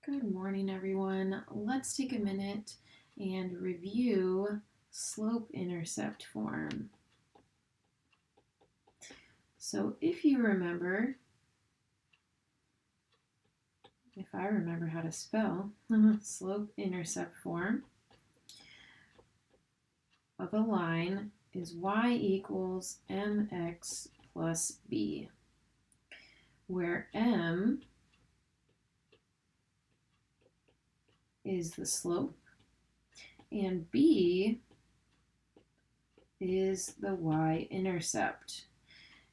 Good morning, everyone. Let's take a minute and review slope-intercept form. So if you remember, if I remember how to spell slope-intercept form of a line is y equals mx plus b, where m is the slope and b is the y-intercept.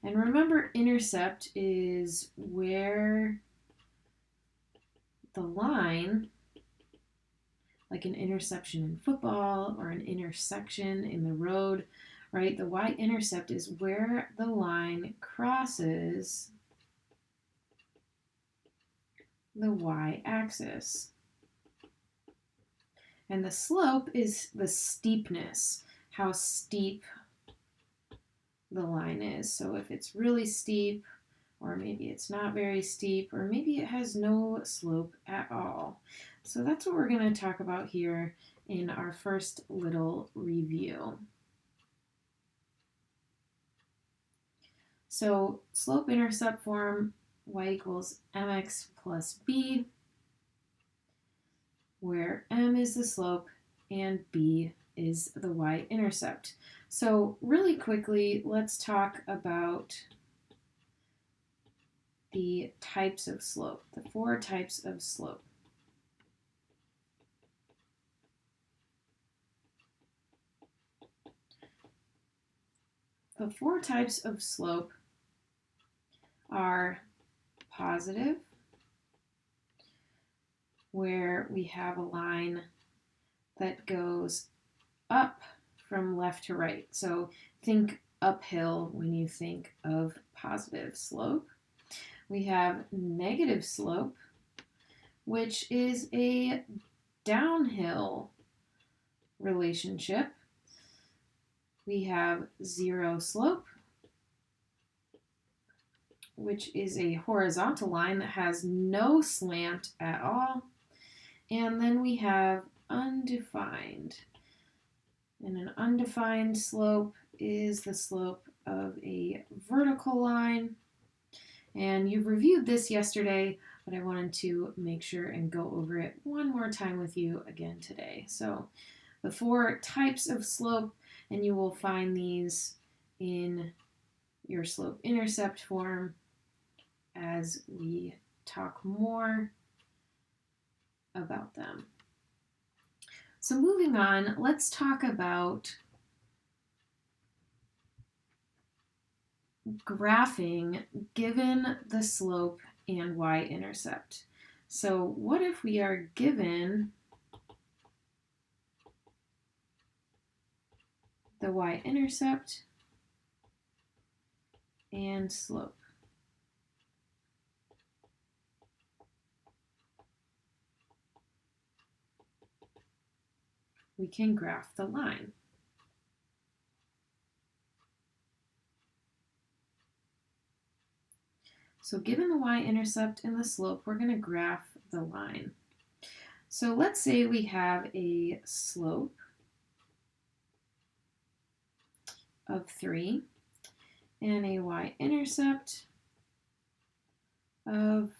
And remember, intercept is where the line, like an interception in football or an intersection in the road, right? The y-intercept is where the line crosses the y-axis. And the slope is the steepness, how steep the line is. So if it's really steep, or maybe it's not very steep, or maybe it has no slope at all. So that's what we're going to talk about here in our first little review. So slope-intercept form, y equals mx plus b, where m is the slope and b is the y-intercept. So really quickly, let's talk about the types of slope, the four types of slope. The four types of slope are positive, where we have a line that goes up from left to right. So think uphill when you think of positive slope. We have negative slope, which is a downhill relationship. We have zero slope, which is a horizontal line that has no slant at all. And then we have undefined. And an undefined slope is the slope of a vertical line. And you reviewed this yesterday, but I wanted to make sure and go over it one more time with you again today. So the four types of slope, and you will find these in your slope-intercept form as we talk more about them. So moving on, let's talk about graphing given the slope and y-intercept. So what if we are given the y-intercept and slope? We can graph the line. So given the y-intercept and the slope, we're going to graph the line. So let's say we have a slope of 3 and a y-intercept of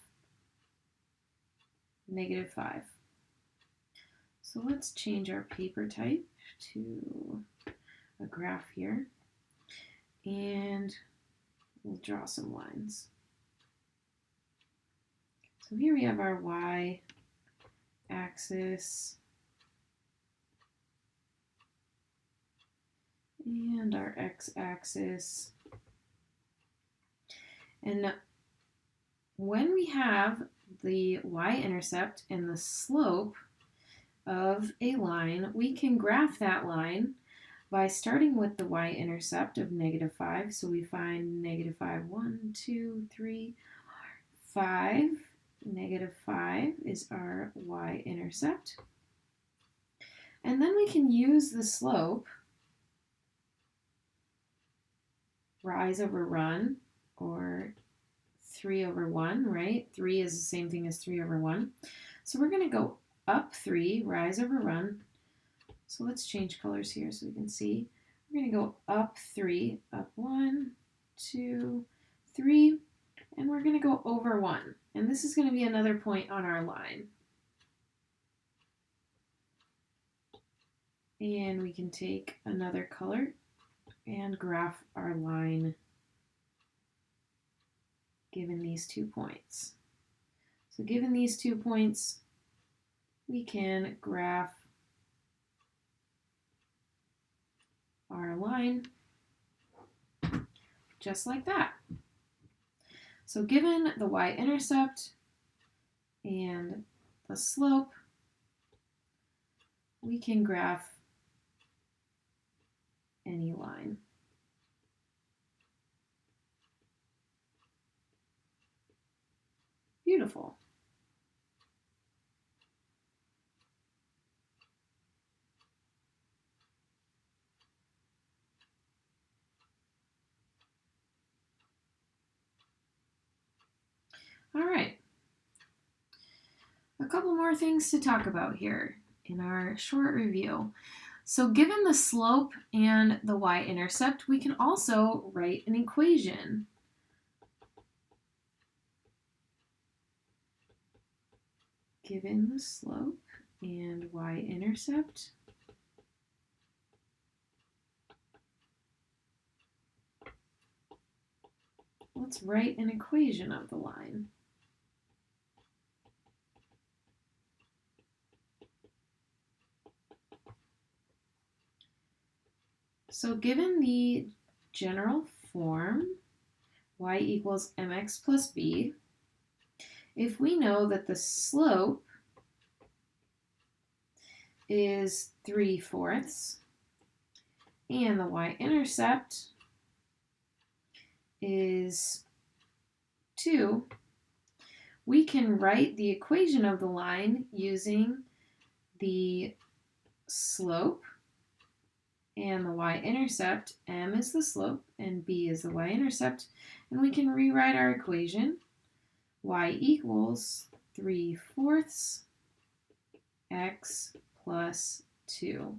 -5. So let's change our paper type to a graph here, and we'll draw some lines. So here we have our y-axis and our x-axis. And when we have the y-intercept and the slope of a line, we can graph that line by starting with the y-intercept of -5. So we find -5, 1, 2, 3, 5. -5 is our y-intercept. And then we can use the slope, rise over run, or 3 over 1, right? 3 is the same thing as 3 over 1. So we're going to go up 3, rise over run. So let's change colors here so we can see. We're going to go up 3, up 1, 2, 3, and we're going to go over 1. And this is going to be another point on our line. And we can take another color and graph our line given these 2 points. So given these 2 points, we can graph our line just like that. So given the y-intercept and the slope, we can graph any line. Beautiful. All right. A couple more things to talk about here in our short review. So given the slope and the y-intercept, we can also write an equation. Given the slope and y-intercept, let's write an equation of the line. So given the general form, y equals mx plus b, if we know that the slope is 3/4 and the y-intercept is 2, we can write the equation of the line using the slope and the y-intercept. M is the slope and b is the y-intercept, and we can rewrite our equation. Y equals 3/4 x plus 2,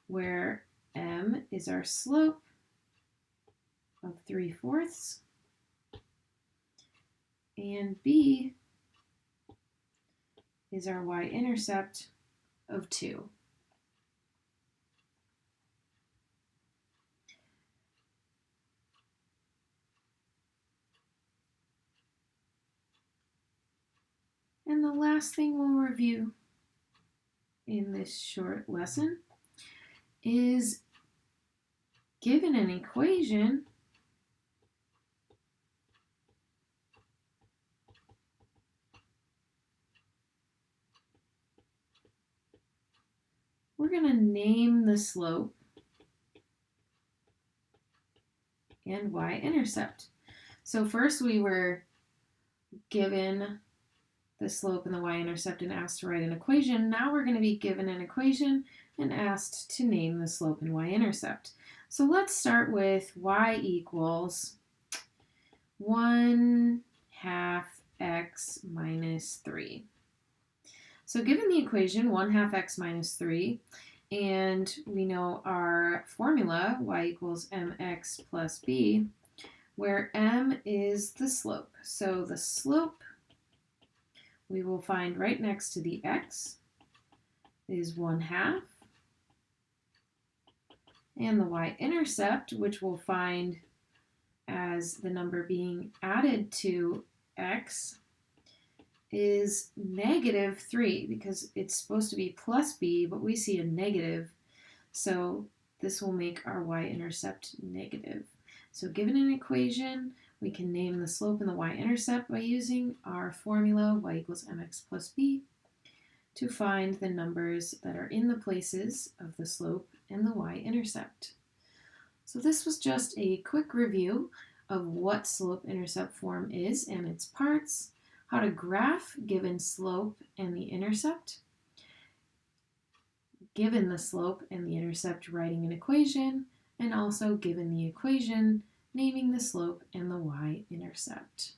where m is our slope of 3/4 and b is our y-intercept of 2. And the last thing we'll review in this short lesson is, given an equation, we're going to name the slope and y-intercept. So first we were given the slope and the y-intercept and asked to write an equation. Now we're going to be given an equation and asked to name the slope and y-intercept. So let's start with y equals 1/2 x minus 3. So given the equation 1/2 x minus 3, and we know our formula, y equals mx plus b, where m is the slope. So the slope we will find right next to the x is 1/2. And the y-intercept, which we'll find as the number being added to x, is -3, because it's supposed to be plus b, but we see a negative. So this will make our y-intercept negative. So given an equation, we can name the slope and the y-intercept by using our formula, y equals mx plus b, to find the numbers that are in the places of the slope and the y-intercept. So this was just a quick review of what slope-intercept form is and its parts, how to graph given slope and the intercept, given the slope and the intercept writing an equation, and also given the equation naming the slope and the y-intercept.